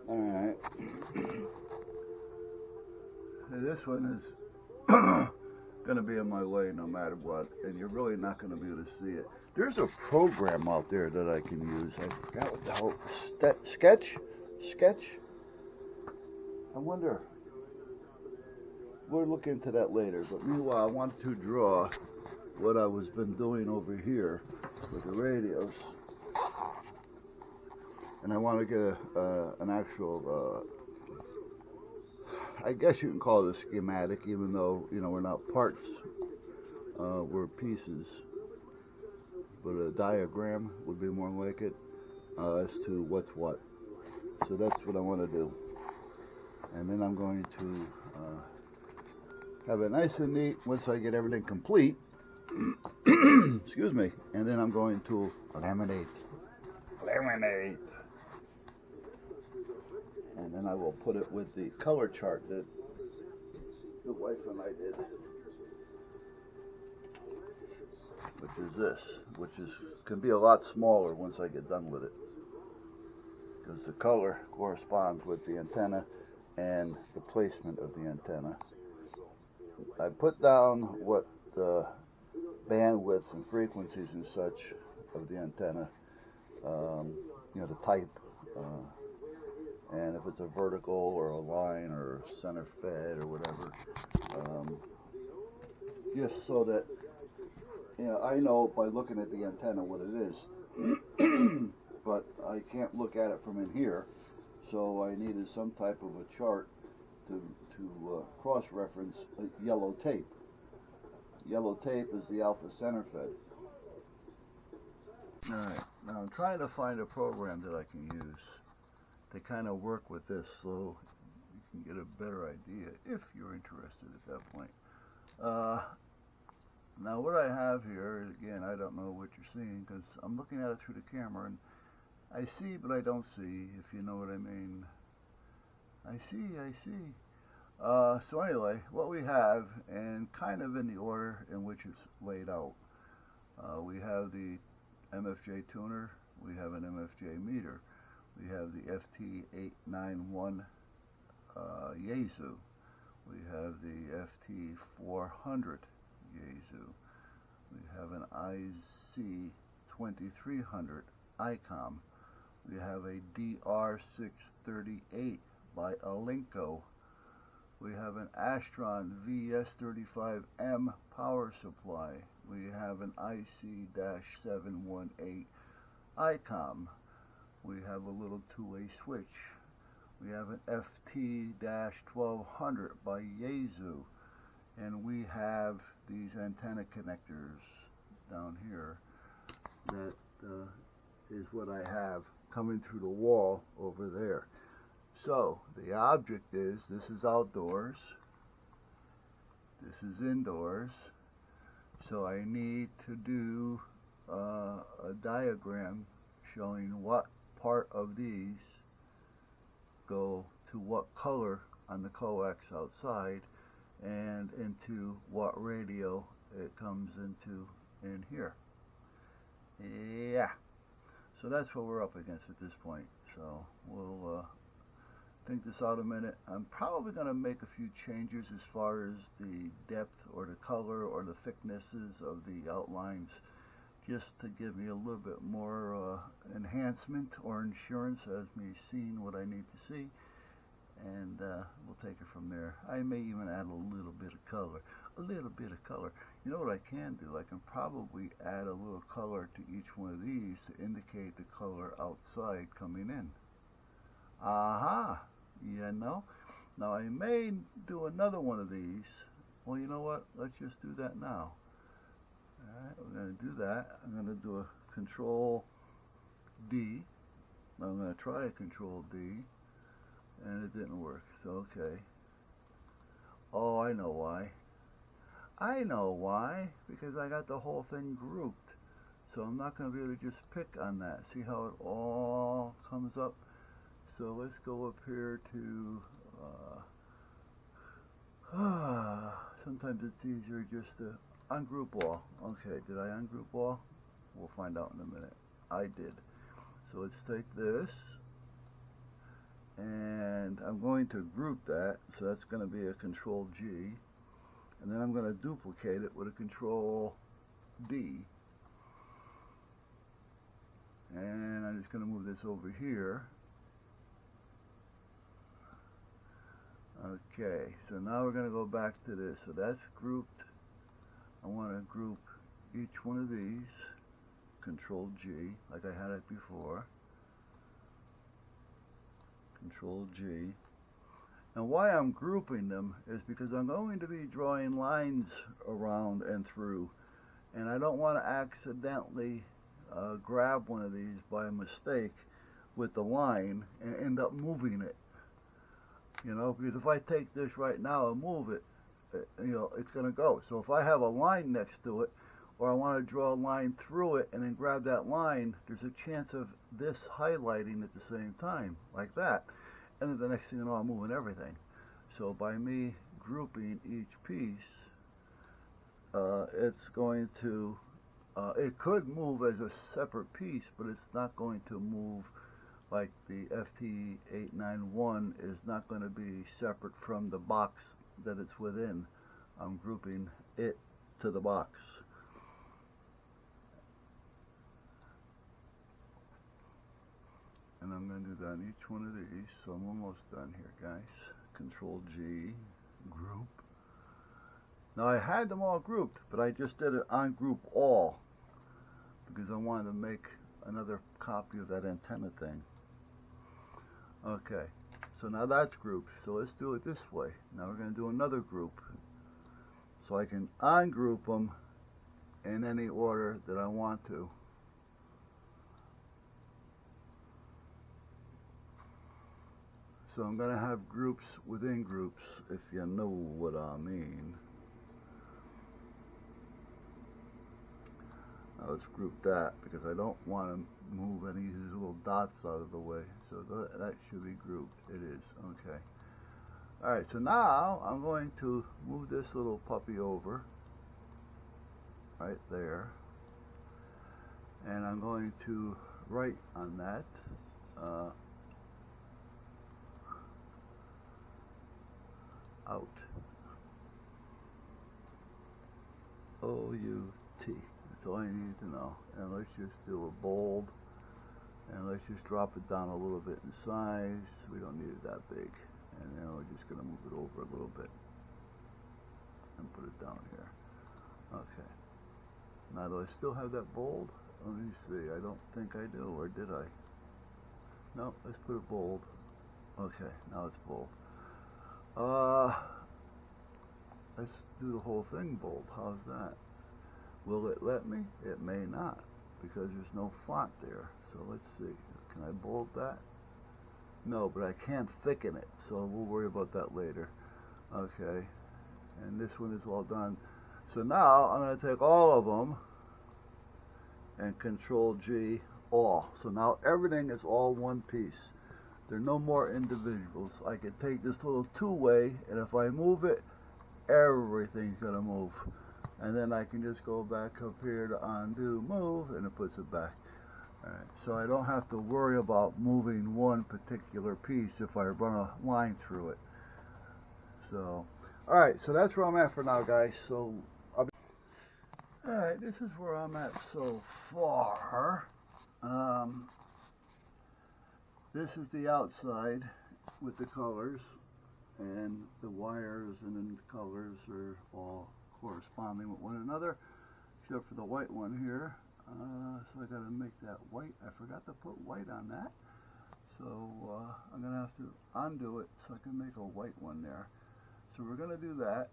Alright. This one is going to be in my way no matter what, and you're really not going to be able to see it. There's a program out there that I can use. I forgot what the hell. Sketch? I wonder. We'll look into that later. But meanwhile, I wanted to draw what I was been doing over here with the radios. And I want to get an actual, I guess you can call it a schematic, even though, you know, we're not parts, we're pieces. But a diagram would be more like it, as to what's what. So that's what I want to do. And then I'm going to have it nice and neat once I get everything complete. Excuse me. And then I'm going to laminate. And then I will put it with the color chart that the wife and I did, which is this, can be a lot smaller once I get done with it, because the color corresponds with the antenna and the placement of the antenna. I put down what the bandwidths and frequencies and such of the antenna, you know, the type, and if it's a vertical or a line or center fed or whatever, just so that, you know, I know by looking at the antenna what it is, but I can't look at it from in here, so I needed some type of a chart to cross-reference yellow tape. Yellow tape is the alpha center fed. Alright, now I'm trying to find a program that I can use to kind of work with this so you can get a better idea if you're interested at that point. Now what I have here, again, I don't know what you're seeing because I'm looking at it through the camera and I see but I don't see, if you know what I mean. I see. So anyway, what we have, and kind of in the order in which it's laid out, we have the MFJ tuner, we have an MFJ meter, we have the FT891 Yaesu, we have the FT400 Yaesu, we have an IC2300 ICOM, we have a DR638 by Alinco, we have an Astron VS35M power supply, we have an IC-718 ICOM, we have a little two-way switch, we have an FT-1200 by Yaesu, and we have these antenna connectors down here. That is what I have coming through the wall over there. So the object is, this is outdoors, this is indoors, so I need to do a diagram showing what part of these go to what color on the coax outside and into what radio it comes into in here. Yeah, so that's what we're up against at this point. So we'll think this out a minute. I'm probably going to make a few changes as far as the depth or the color or the thicknesses of the outlines, just to give me a little bit more enhancement or insurance as me seeing what I need to see, and we'll take it from there. I may even add a little bit of color. You know what I can do? I can probably add a little color to each one of these to indicate the color outside coming in. Aha! You know? Now I may do another one of these. Well, you know what? Let's just do that now. Alright, we're going to do that. I'm going to do a Control D. I'm going to try a Control D. And it didn't work. So, okay. Oh, I know why. Because I got the whole thing grouped. So I'm not going to be able to just pick on that. See how it all comes up? So let's go up here to, sometimes it's easier just to ungroup all. Okay, did I ungroup all? We'll find out in a minute. I did. So let's take this, and I'm going to group that, so that's going to be a Control G, and then I'm going to duplicate it with a Control D, and I'm just going to move this over here. Okay, so now we're going to go back to this. So that's grouped. I want to group each one of these, Control G, like I had it before. Control G. And why I'm grouping them is because I'm going to be drawing lines around and through, and I don't want to accidentally grab one of these by mistake with the line and end up moving it. You know, because if I take this right now and move it, you know, it's going to go. So if I have a line next to it, or I want to draw a line through it and then grab that line, there's a chance of this highlighting at the same time, like that. And then the next thing you know, I'm moving everything. So by me grouping each piece, it's going to, it could move as a separate piece, but it's not going to move like the FT891 is not going to be separate from the box that it's within. I'm grouping it to the box. And I'm going to do that on each one of these, so I'm almost done here, guys. Control G, group. Now I had them all grouped, but I just did it on group all because I wanted to make another copy of that antenna thing. Okay, so now that's grouped, so let's do it this way. Now we're going to do another group, so I can ungroup them in any order that I want to. So I'm going to have groups within groups, if you know what I mean. Now let's group that, because I don't want to move any of these little dots out of the way. So that should be grouped. It is. Okay. Alright, so now I'm going to move this little puppy over, right there. And I'm going to write on that. Out. O-U-T. That's all I need to know. And let's just do a bold. And let's just drop it down a little bit in size. We don't need it that big. And then we're just going to move it over a little bit. And put it down here. Okay. Now do I still have that bold? Let me see. I don't think I do. Or did I? No, let's put it bold. Okay, now it's bold. Let's do the whole thing bold. How's that? Will it let me? It may not, because there's no font there. So let's see. Can I bold that? No, but I can't thicken it, so we'll worry about that later. Okay, and this one is all done. So now I'm going to take all of them and Control G all. So now everything is all one piece. There are no more individuals. I can take this little two-way, and if I move it, everything's going to move. And then I can just go back up here to undo, move, and it puts it back. All right, so I don't have to worry about moving one particular piece if I run a line through it. So, all right, so that's where I'm at for now, guys. So, all right, this is where I'm at so far. This is the outside with the colors, and the wires and then the colors are all corresponding with one another, except for the white one here. So I got to make that white. I forgot to put white on that, so I'm going to have to undo it so I can make a white one there. So we're going to do that.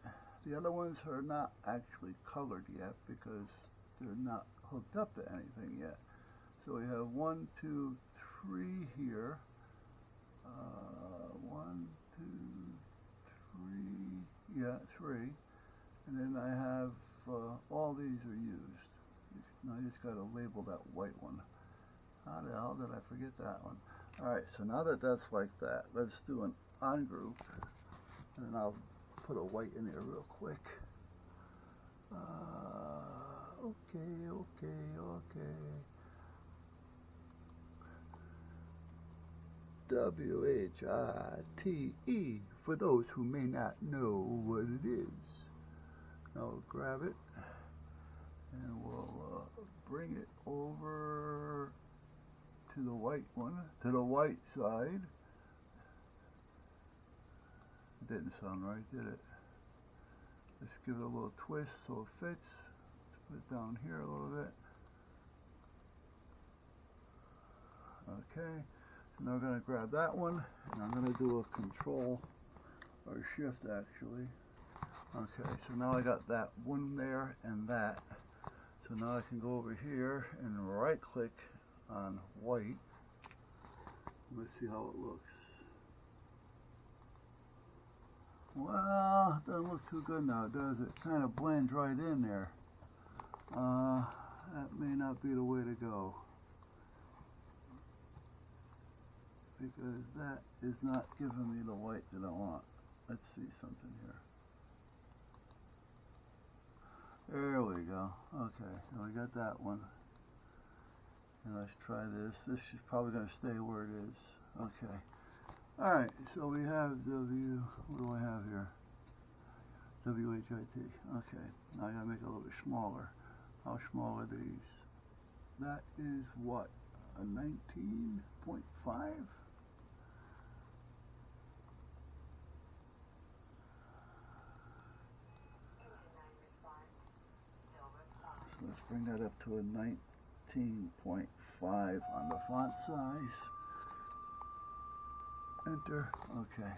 The other ones are not actually colored yet because they're not hooked up to anything yet. So we have 1, 2, 3 here. 1, 2, 3. Yeah, 3. And then I have all these are used. Now I just got to label that white one. How the hell did I forget that one? Alright, so now that that's like that, let's do an ungroup. And then I'll put a white in there real quick. Okay. W-H-I-T-E, for those who may not know what it is. Now we'll grab it, and we'll bring it over to the white one, to the white side. It didn't sound right, did it? Let's give it a little twist so it fits. Let's put it down here a little bit. Okay, so now we're going to grab that one, and I'm going to do a control, or shift actually. Okay, so now I got that one there and that. So now I can go over here and right click on white. Let's see how it looks. Well, it doesn't look too good now, does it? It kind of blends right in there. That may not be the way to go, because that is not giving me the white that I want. Let's see something here. There we go. Okay, so we got that one. And let's try this. This is probably going to stay where it is. Okay. Alright, so we have what do I have here? W-H-I-T. Okay, now I got to make it a little bit smaller. How small are these? That is what? A 19.5? Let's bring that up to a 19.5 on the font size. Enter. Okay.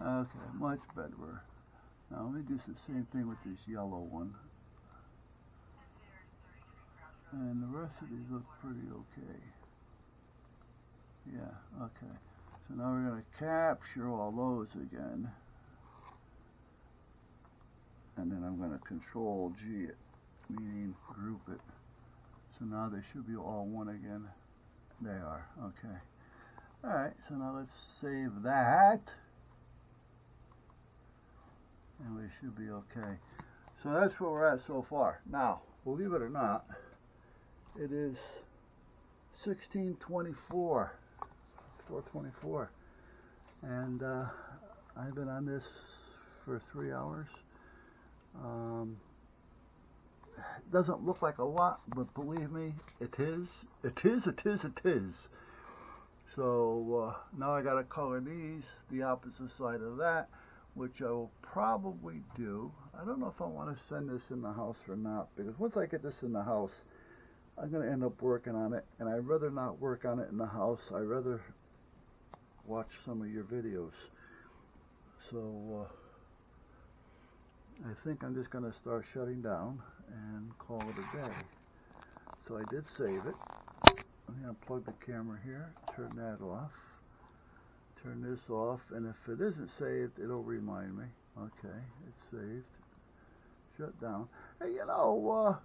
Okay, much better. Now let me do the same thing with this yellow one. And the rest of these look pretty okay. Yeah, okay. So now we're going to capture all those again. And then I'm going to Control G it, meaning group it. So now they should be all one again. They are, okay. Alright, so now let's save that. And we should be okay. So that's where we're at so far. Now, believe it or not, it is 16:24, 4:24. And I've been on this for 3 hours. It doesn't look like a lot, but believe me, it is. It is, it is, it is. So now I got to color these the opposite side of that, which I will probably do. I don't know if I want to send this in the house or not, because once I get this in the house, I'm going to end up working on it, and I'd rather not work on it in the house. I'd rather watch some of your videos. So I think I'm just going to start shutting down and call it a day. So I did save it. I'm going to unplug the camera here, turn that off, turn this off, and if it isn't saved, it'll remind me. Okay, it's saved. Shut down. Hey, you know,